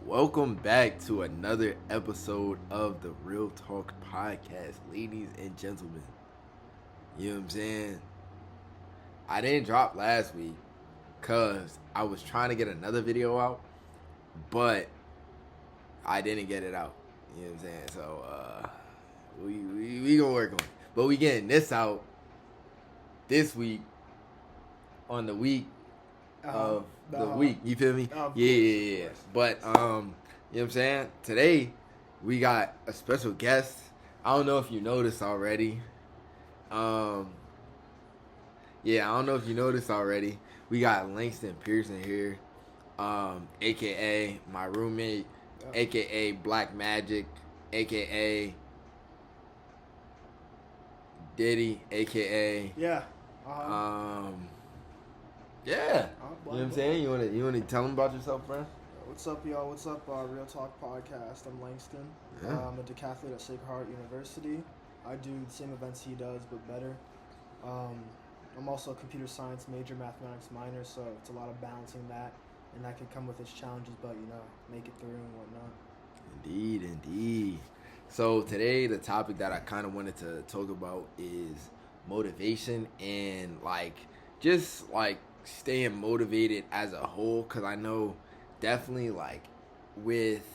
Welcome back to another episode of the Real Talk Podcast, ladies and gentlemen. You know what I'm saying? I didn't drop last week because I was trying to get another video out, but I didn't get it out. You know what I'm saying? So, we gonna work on it. But we getting this out this week on the week of the week. You feel me? Yeah. But you know what I'm saying? Today we got a special guest. I don't know if you noticed already. I don't know if you noticed already. We got Langston Pearson here, aka my roommate, aka Black Magic, aka Diddy, aka Yeah. Yeah. You know what I'm saying? You wanna tell them about yourself, friend? What's up, y'all? What's up, Real Talk Podcast? I'm Langston. Yeah. I'm a decathlete at Sacred Heart University. I do the same events he does, but better. I'm also a computer science major, mathematics minor, so it's a lot of balancing that, and that can come with its challenges, but, make it through and whatnot. Indeed. So today the topic that I kind of wanted to talk about is motivation and just staying motivated as a whole, because I know definitely with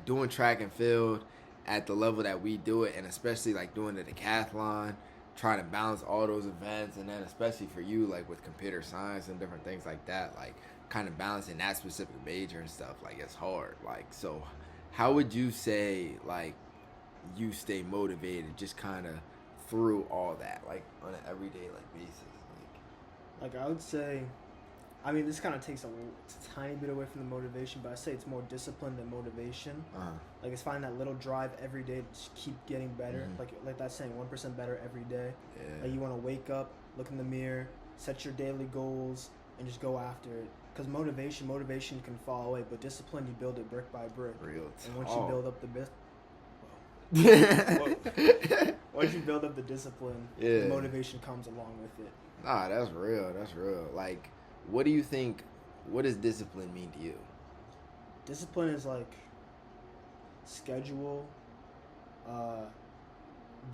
doing track and field at the level that we do it, and especially doing the decathlon, trying to balance all those events, and then especially for you with computer science and different things like that, kind of balancing that specific major and stuff, it's hard. So how would you say you stay motivated just kind of through all that on an everyday basis? I would say, this kind of takes a tiny bit away from the motivation, but I say it's more discipline than motivation. It's finding that little drive every day to just keep getting better. Mm-hmm. Like that saying, 1% better every day. Yeah. You want to wake up, look in the mirror, set your daily goals, and just go after it. Because motivation can fall away, but discipline, you build it brick by brick. Real talk. And once you build up once you build up the discipline, the motivation comes along with it. Nah, that's real. What do you think? What does discipline mean to you? Discipline is schedule,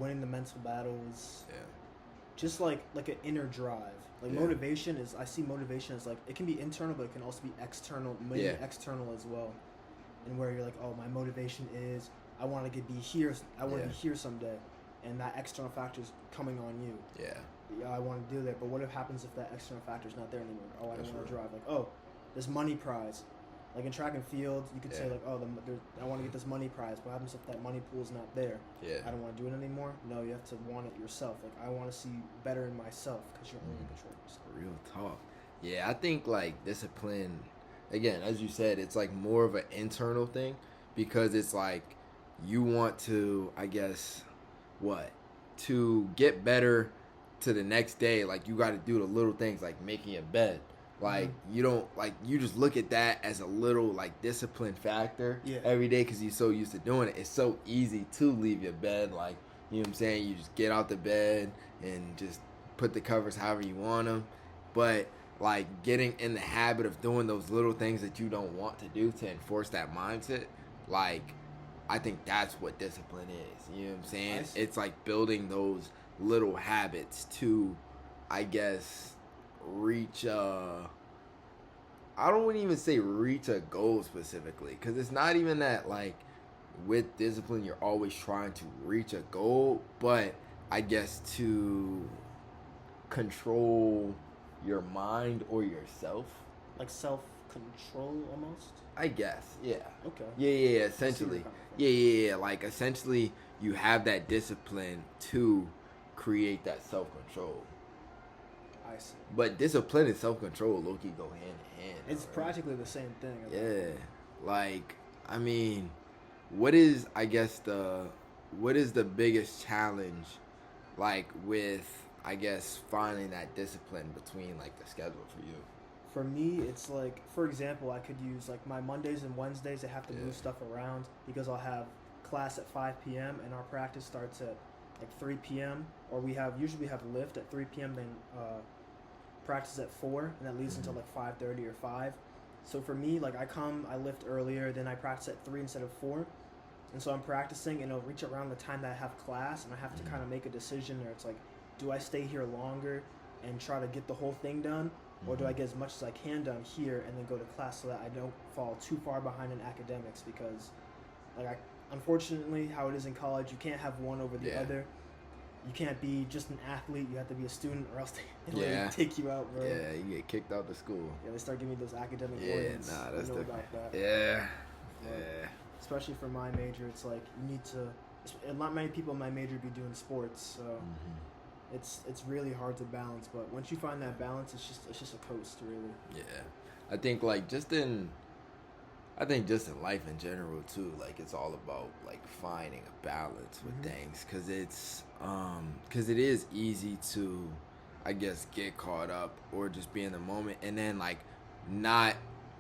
winning the mental battles. Yeah. Just an inner drive. Motivation is, I see motivation as it can be internal, but it can also be external, maybe external as well. And where you're my motivation is, I want to be here. I want to be here someday, and that external factor is coming on you. Yeah. I want to do that, but what happens if that external factor is not there anymore? Oh, I don't want to drive. This money prize. In track and field, you could say I want to get this money prize. What happens if that money pool is not there? Yeah. I don't want to do it anymore. No, you have to want it yourself. I want to see better in myself, because you're only in control of yourself. Real talk. Yeah, I think discipline, again, as you said, it's more of an internal thing, because it's you want to, I guess, to get better to the next day. You got to do the little things making your bed. You don't you just look at that as a little discipline factor every day, because you're so used to doing it. It's so easy to leave your bed, you know what I'm saying, you just get out the bed and just put the covers however you want them. But getting in the habit of doing those little things that you don't want to do to enforce that mindset, I think that's what discipline is. You know what I'm saying? It's building those little habits to, I guess, reach I don't even say reach a goal specifically, because it's not even that with discipline you're always trying to reach a goal, but I guess to control your mind or yourself, Self-control almost, I guess. Yeah. Okay. Yeah, essentially. Yeah. Essentially you have that discipline to create that self-control. I see. But discipline and self-control low-key go hand in hand. It's practically the same thing. Yeah. What is the biggest challenge with, I guess, finding that discipline between the schedule for you? For me, it's for example, I could use my Mondays and Wednesdays. I have to move stuff around, because I'll have class at 5 p.m. and our practice starts at 3 p.m. or usually we have lift at 3 p.m. then practice at 4, and that leads until 5:30 or 5. So for me, like I lift earlier, then I practice at 3 instead of 4. And so I'm practicing, and it'll reach around the time that I have class, and I have to kind of make a decision where it's like, do I stay here longer and try to get the whole thing done, or do I get as much as I can done here and then go to class so that I don't fall too far behind in academics? Because, like, unfortunately, how it is in college, you can't have one over the other. You can't be just an athlete. You have to be a student, or else they take you out, bro. Yeah, you get kicked out of school. Yeah, they start giving me those academic warnings. Yeah, nah, that's different. About that. Yeah. But especially for my major, it's like you need to. Not many people in my major be doing sports, so it's really hard to balance. But once you find that balance, it's just a coast, really. Yeah, I think just in life in general too, like it's all about like finding a balance with things, because it is easy to, I guess, get caught up or just be in the moment and then like not,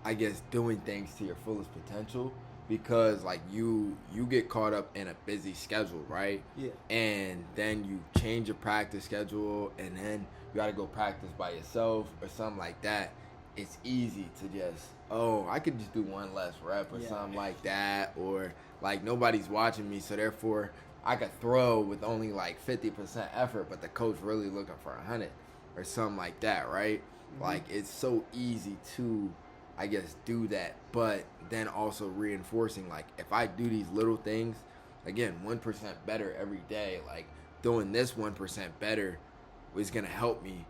I guess, doing things to your fullest potential, because like you get caught up in a busy schedule, right? Yeah. And then you change your practice schedule, and then you got to go practice by yourself or something like that. It's easy to just, I could just do one less rep or something like that, or like nobody's watching me, so therefore I could throw with only like 50% effort, but the coach really looking for 100 or something like that, right? Like it's so easy to, I guess, do that, but then also reinforcing, like if I do these little things, again, 1% better every day, like doing this 1% better is gonna help me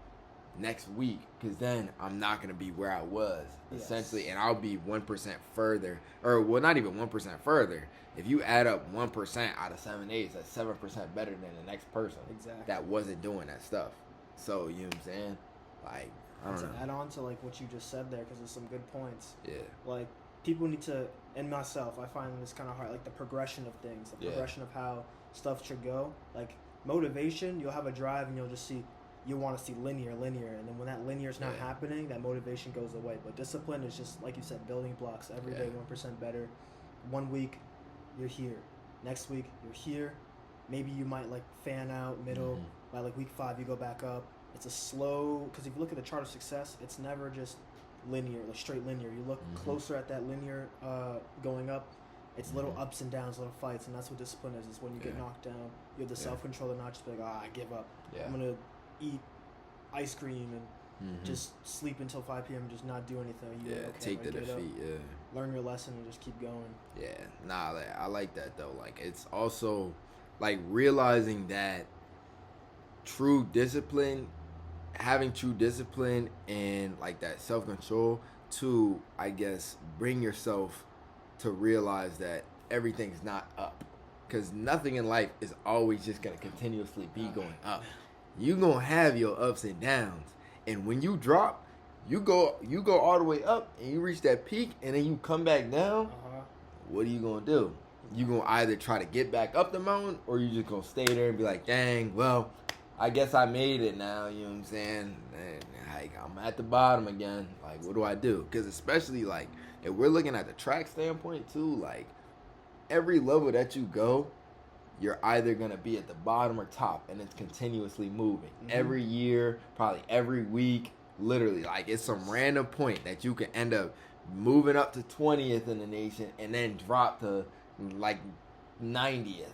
next week, because then I'm not going to be where I was, essentially, and I'll be 1% further, or well, not even 1% further. If you add up 1% out of 7 days, that's 7% better than the next person that wasn't doing that stuff. So, you know what I'm saying? Like, I don't know. To add on to like what you just said there, because there's some good points. Yeah. Like, people need to, and myself, I find this kind of hard, like the progression of things, the progression of how stuff should go. Like, motivation, you'll have a drive and you'll just see, you want to see linear, and then when that linear is not happening, that motivation goes away. But discipline is just, like you said, building blocks. Every day, 1% better. 1 week, you're here. Next week, you're here. Maybe you might, like, fan out middle. By, like, week 5, you go back up. It's a slow, because if you look at the chart of success, it's never just linear, like straight linear. You look closer at that linear going up. It's little ups and downs, little fights, and that's what discipline is when you get knocked down. You have the self-control to not just be like, I give up. I'm going to eat ice cream and just sleep until 5 p.m. and just not do anything. Take the defeat. Learn your lesson and just keep going. I like that though. Like, it's also like realizing that having true discipline and like that self-control to, I guess, bring yourself to realize that everything's not up, because nothing in life is always just gonna continuously be going up. You gonna have your ups and downs, and when you drop, you go all the way up, and you reach that peak, and then you come back down. What are you gonna do? You gonna either try to get back up the mountain, or you just gonna stay there and be like, dang, well, I guess I made it now. You know what I'm saying? And like, I'm at the bottom again. Like, what do I do? Because especially like if we're looking at the track standpoint too, like every level that you go, you're either going to be at the bottom or top, and it's continuously moving. Every year, probably every week, literally. Like, it's some random point that you can end up moving up to 20th in the nation and then drop to, like, 90th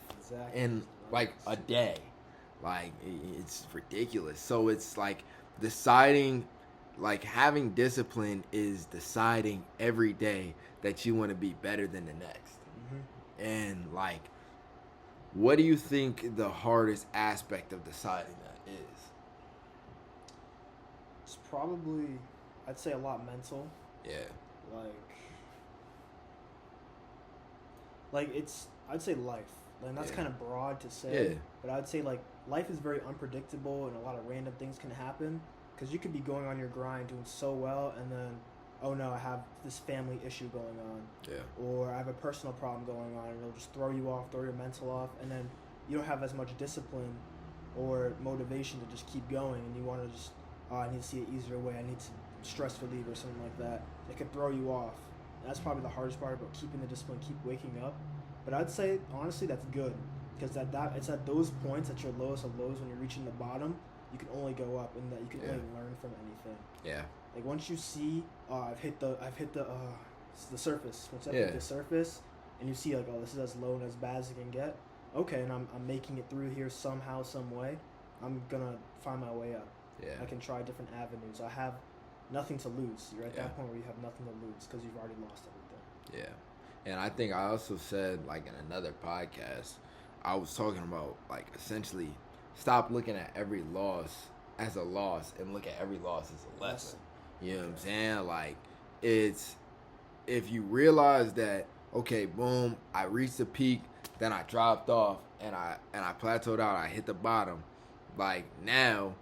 in, like, a day. Like, it's ridiculous. So it's, like, deciding, like, having discipline is deciding every day that you want to be better than the next. And, like, what do you think the hardest aspect of deciding that is? It's probably, I'd say, a lot mental. Yeah. Like it's, I'd say life. And that's kind of broad to say. Yeah. But I'd say, like, life is very unpredictable and a lot of random things can happen. Because you could be going on your grind, doing so well, and then, oh no, I have this family issue going on. Yeah. Or I have a personal problem going on, and it'll just throw you off, throw your mental off, and then you don't have as much discipline or motivation to just keep going, and you want to just, I need to see an easier way, I need to stress relieve or something like that. It could throw you off. And that's probably the hardest part about keeping the discipline, keep waking up. But I'd say, honestly, that's good. Because it's at those points, at your lowest of lows, when you're reaching the bottom, you can only go up, and that you can only learn from anything. Yeah. Like once you see, I've hit the surface. Once I hit the surface, and you see like, oh, this is as low and as bad as it can get. Okay, and I'm making it through here somehow, some way. I'm gonna find my way up. Yeah. I can try different avenues. I have nothing to lose. You're at that point where you have nothing to lose because you've already lost everything. Yeah. And I think I also said, like, in another podcast, I was talking about, like, essentially stop looking at every loss as a loss and look at every loss as a lesson. You know what I'm saying? Like, it's, if you realize that, okay, boom, I reached the peak, then I dropped off, and I plateaued out, I hit the bottom. Like, now,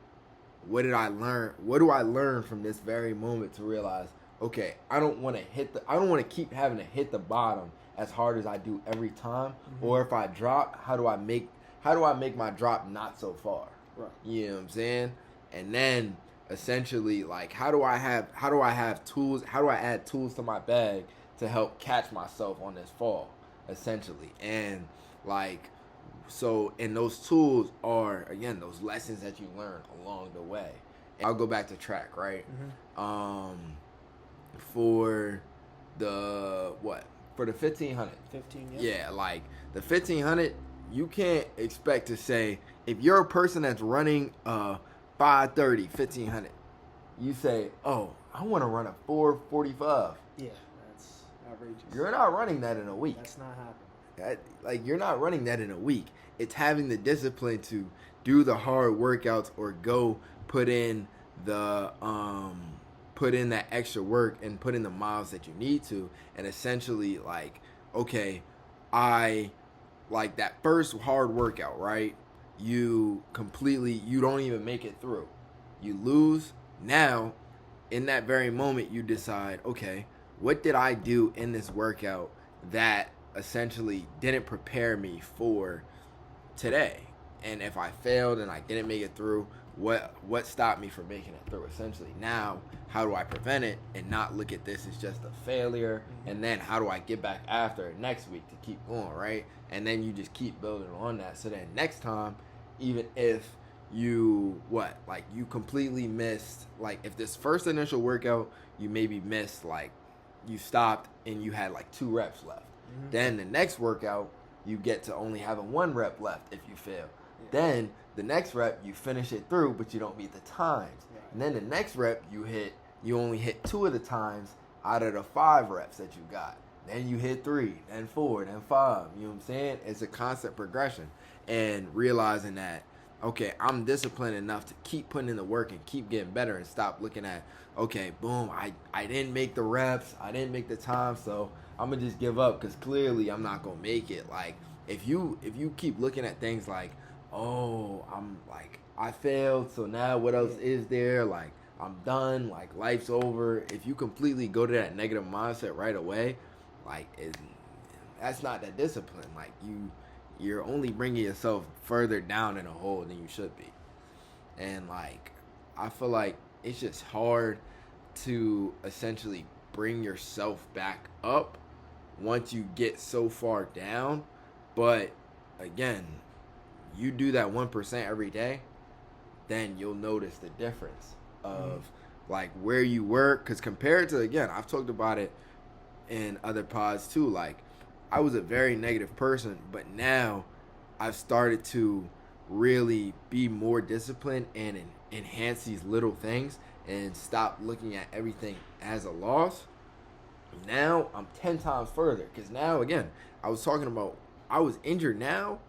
what did I learn? What do I learn from this very moment to realize, okay, I don't want to keep having to hit the bottom as hard as I do every time. Mm-hmm. Or if I drop, how do I make my drop not so far? Right. You know what I'm saying? And then essentially, like, how do I add tools to my bag to help catch myself on this fall, essentially. And like, so, and those tools are, again, those lessons that you learn along the way. And I'll go back to track, right? Mm-hmm. For the 1500. 15, yeah, like the 1500, you can't expect to say, if you're a person that's running 530, 1500, you say, oh, I want to run a 445. Yeah, that's outrageous. You're not running that in a week. That's not happening. You're not running that in a week. It's having the discipline to do the hard workouts or go put in that extra work and put in the miles that you need to. And essentially, like, okay, like that first hard workout, right? You don't even make it through. You lose. Now, in that very moment, you decide, okay, what did I do in this workout that essentially didn't prepare me for today? And if I failed and I didn't make it through, what stopped me from making it through? Essentially, now how do I prevent it and not look at this as just a failure? And then how do I get back after it next week to keep going, right? And then you just keep building on that, so then next time, even if you you completely missed, like if this first initial workout you maybe missed, like you stopped and you had like 2 reps left. Mm-hmm. Then the next workout, you get to only having 1 rep left if you fail. Yeah. Then the next rep, you finish it through, but you don't meet the times. Right. And then the next rep, you only hit 2 of the times out of the 5 reps that you got. Then you hit 3, then 4, then 5. You know what I'm saying? It's a constant progression. And realizing that, okay, I'm disciplined enough to keep putting in the work and keep getting better and stop looking at, okay, boom, I didn't make the reps, I didn't make the time, so I'm going to just give up because clearly I'm not going to make it. Like, if you keep looking at things like, oh, I'm like, I failed, so now what else is there? Like, I'm done, like, life's over. If you completely go to that negative mindset right away, like, that's not that discipline. Like, you're only bringing yourself further down in a hole than you should be. And, like, I feel like it's just hard to essentially bring yourself back up once you get so far down. But, again, you do that 1% every day, then you'll notice the difference of, like, where you were. Because compared to, again, I've talked about it in other pods too, like, I was a very negative person, but now I've started to really be more disciplined and enhance these little things and stop looking at everything as a loss. Now I'm 10 times further, because now, again, I was talking about, I was injured. Now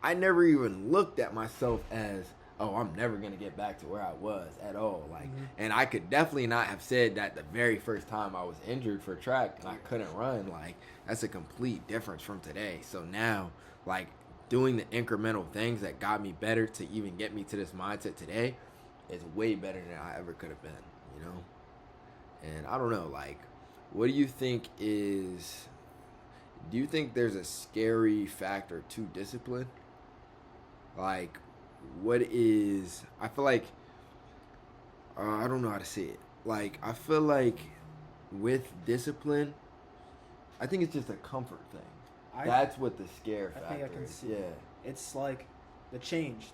I never even looked at myself as, oh, I'm never going to get back to where I was at all. Like, and I could definitely not have said that the very first time I was injured for track and I couldn't run. Like, that's a complete difference from today. So now, like, doing the incremental things that got me better to even get me to this mindset today is way better than I ever could have been, you know? And I don't know, like, what do you think there's a scary factor to discipline? Like, I feel like, I don't know how to say it. Like, I feel like with discipline, I think it's just a comfort thing. That's what the scare factor is. I think I can see. Yeah. It's like the change,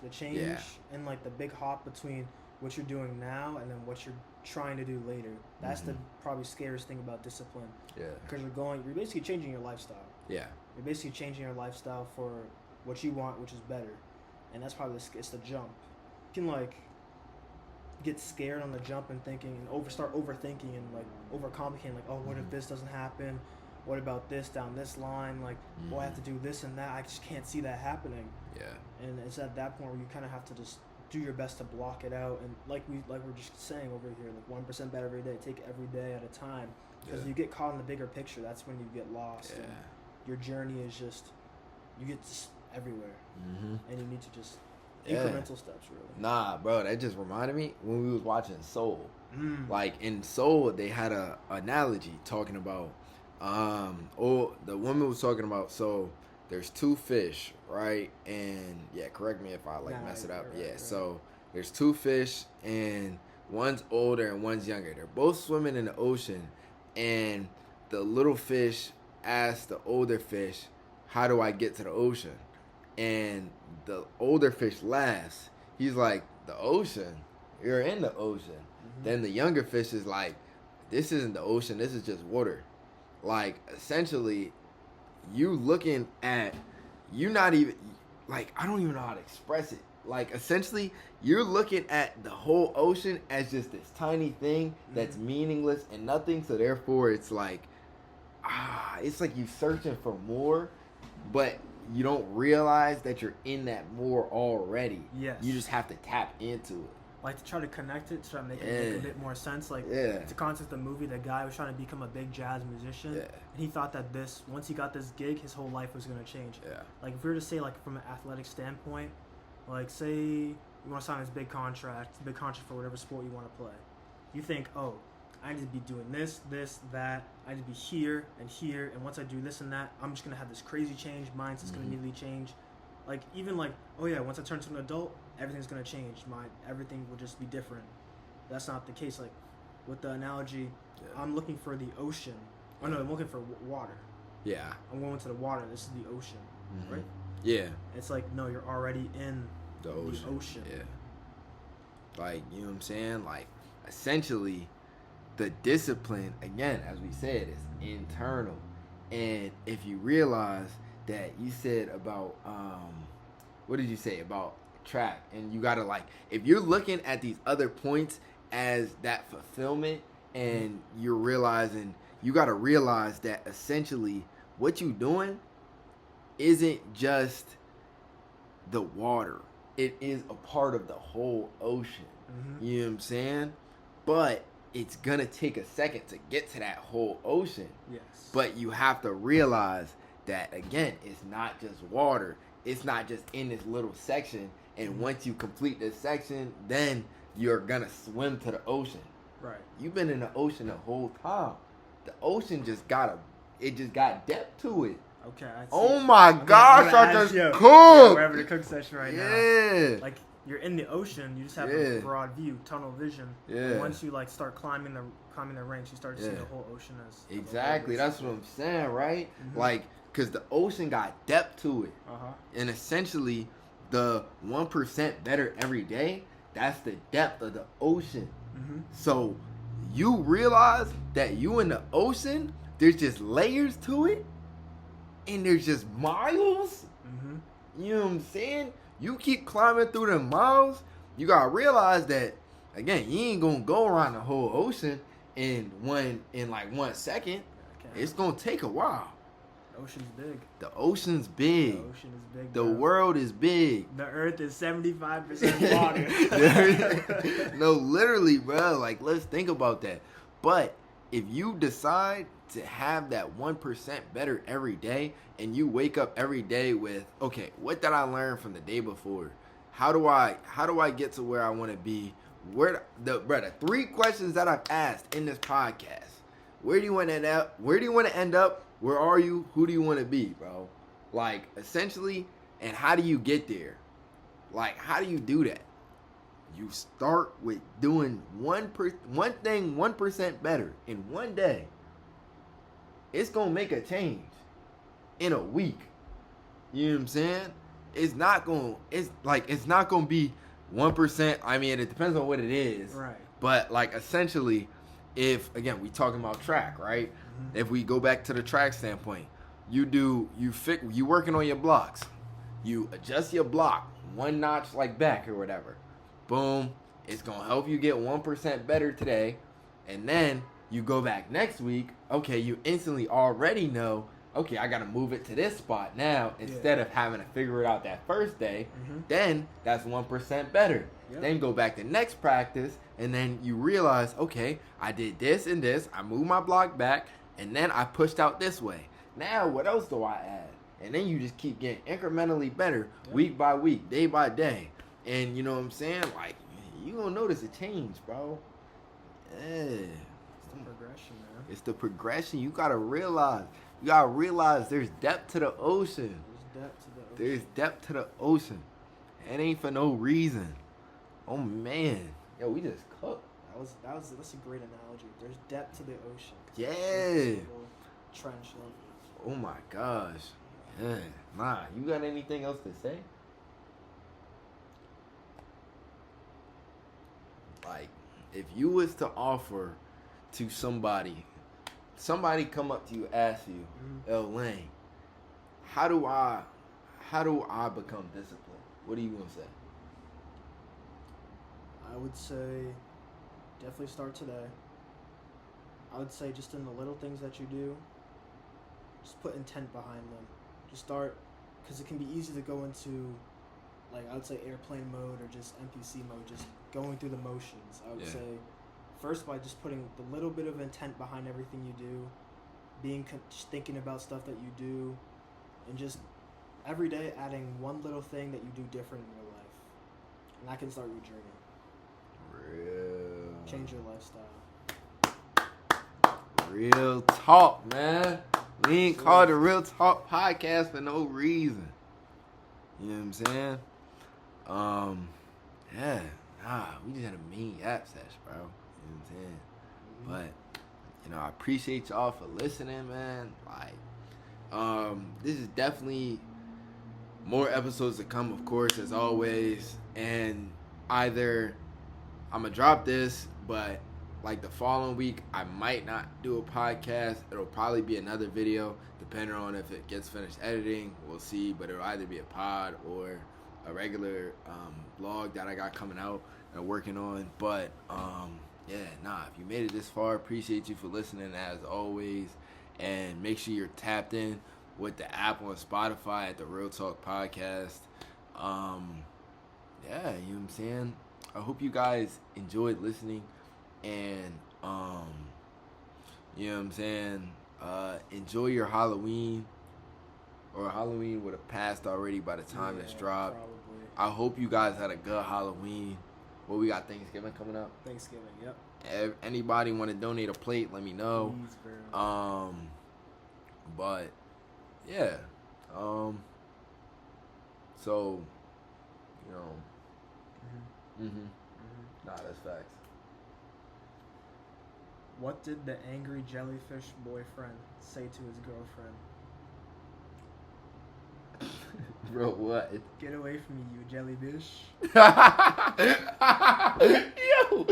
and like the big hop between what you're doing now and then what you're trying to do later. That's the probably scariest thing about discipline. Yeah. Because you're basically changing your lifestyle. Yeah. You're basically changing your lifestyle for what you want, which is better. And that's probably it's the jump. You can like get scared on the jump and thinking and start overthinking and like overcomplicating, like, oh, what if this doesn't happen? What about this down this line? Like, I have to do this and that. I just can't see that happening. Yeah. And it's at that point where you kind of have to just do your best to block it out. And like we're just saying over here, like 1% better every day. Take it every day at a time. Because if you get caught in the bigger picture, that's when you get lost. Yeah. And your journey is just, you get everywhere. And you need to just incremental steps, really. Nah, bro, that just reminded me when we was watching Soul. Like in Soul, they had a analogy talking about, the woman was talking about, so there's two fish, right? And yeah, correct me if I mess it up. Right. So there's two fish and one's older and one's younger. They're both swimming in the ocean, and the little fish asked the older fish, how do I get to the ocean? And the older fish laughs. He's like, the ocean? You're in the ocean. Then the younger fish is like, this isn't the ocean, this is just water. Like, essentially, you looking at, you not even, like, I don't even know how to express it. Like, essentially, you're looking at the whole ocean as just this tiny thing that's meaningless and nothing. So therefore, it's like you searching for more, but you don't realize that you're in that more already. Yes. You just have to tap into it. Like, to try to connect it, to try to make it make a bit more sense. Like, it's a concept of the movie. The guy was trying to become a big jazz musician. And he thought that once he got this gig, his whole life was going to change. Like, if we were to say, like, from an athletic standpoint, like, say you want to sign this big contract for whatever sport you want to play. You think, oh, I need to be doing this, that. I need to be here, and once I do this and that, I'm just going to have this crazy change. Mindset's going to immediately change. Like, even like, oh yeah, once I turn to an adult, everything's going to change. Everything will just be different. That's not the case. Like, with the analogy, I'm looking for the ocean. Oh no, I'm looking for water. Yeah. I'm going to the water. This is the ocean, right? Yeah. It's like, no, you're already in the ocean. Yeah. Like, you know what I'm saying? Like, essentially, the discipline, again, as we said, is internal. And if you realize that you said about, what did you say about track? And you gotta, like, if you're looking at these other points as that fulfillment, and you're realizing, you gotta realize that essentially what you're doing isn't just the water. It is a part of the whole ocean. You know what I'm saying? But it's gonna take a second to get to that whole ocean. Yes. But you have to realize that, again, it's not just water. It's not just in this little section. And once you complete this section, then you're gonna swim to the ocean. Right. You've been in the ocean the whole time. The ocean just got depth to it. Okay. Oh my gosh, I just cooked. We're having a cook session right now. Yeah. Like, you're in the ocean, you just have a broad view, tunnel vision. Yeah. And once you like start climbing the ranks, you start to see the whole ocean as exactly. That's what I'm saying, right? Like, cause the ocean got depth to it, and essentially, the 1% better every day. That's the depth of the ocean. So you realize that you in the ocean, there's just layers to it, and there's just miles. You know what I'm saying? You keep climbing through the miles, you gotta realize that, again, you ain't gonna go around the whole ocean in 1 second. Okay. It's gonna take a while. The ocean's big. The ocean's big. The ocean is big. The world is big. The earth is 75% water. No, literally, bro. Like, let's think about that. But if you decide to have that 1% better every day, and you wake up every day with, okay, what did I learn from the day before? How do I get to where I want to be? The 3 questions that I've asked in this podcast. Where do you want to end up? Where do you want to end up? Where are you? Who do you want to be, bro? Like, essentially, and how do you get there? Like, how do you do that? You start with doing one thing 1% better in one day. It's gonna make a change in a week. You know what I'm saying? It's not gonna be 1%. I mean, it depends on what it is. Right. But like essentially, if again we talking about track, right? Mm-hmm. If we go back to the track standpoint, you working on your blocks. You adjust your block one notch like back or whatever. Boom. It's going to help you get 1% better today. And then you go back next week. Okay, you instantly already know, okay, I got to move it to this spot now instead of having to figure it out that first day. Mm-hmm. Then that's 1% better. Yep. Then go back to next practice. And then you realize, okay, I did this and this. I moved my block back. And then I pushed out this way. Now, what else do I add? And then you just keep getting incrementally better week by week, day by day. And you know what I'm saying? Like, you gonna notice a change, bro. Yeah. It's the progression, man. It's the progression. You gotta realize. You gotta realize there's depth to the ocean. There's depth to the ocean. It ain't for no reason. Oh man. Yo, we just cooked. That's a great analogy. There's depth to the ocean. Yeah. Trench level. Oh my gosh. Yeah. Nah, you got anything else to say? Like, if you was to offer to somebody come up to you, ask you, El Lane, how do I become disciplined? What are you gonna say? I would say definitely start today. I would say just in the little things that you do, just put intent behind them. Just start, because it can be easy to go into, like, I would say airplane mode or just NPC mode, just going through the motions. I would say first by just putting the little bit of intent behind everything you do, just thinking about stuff that you do, and just every day adding one little thing that you do different in your life. And that can start your journey. Real. Change your lifestyle. Real talk, man. We ain't called the Real Talk Podcast for no reason. You know what I'm saying? We just had a mean app sesh, bro. You know what I'm saying? But, you know, I appreciate y'all for listening, man. Like, this is definitely more episodes to come, of course, as always. And either I'm going to drop this, but like the following week, I might not do a podcast. It'll probably be another video, depending on if it gets finished editing. We'll see, but it'll either be a pod or a regular vlog that I got coming out and working on. But if you made it this far, appreciate you for listening as always. And make sure you're tapped in with the Apple and Spotify at the Real Talk Podcast. You know what I'm saying? I hope you guys enjoyed listening. And you know what I'm saying, enjoy your Halloween, or Halloween would have passed already by the time it's dropped. Probably. I hope you guys had a good Halloween. Well, we got Thanksgiving coming up. Yep. If anybody want to donate a plate, let me know. Please, but yeah, so you know, nah, that's facts. What did the angry jellyfish boyfriend say to his girlfriend? Bro, what? Get away from me, you jellyfish. Yo,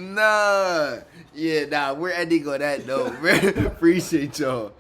nah. Yeah, we're ending on that note. Appreciate y'all.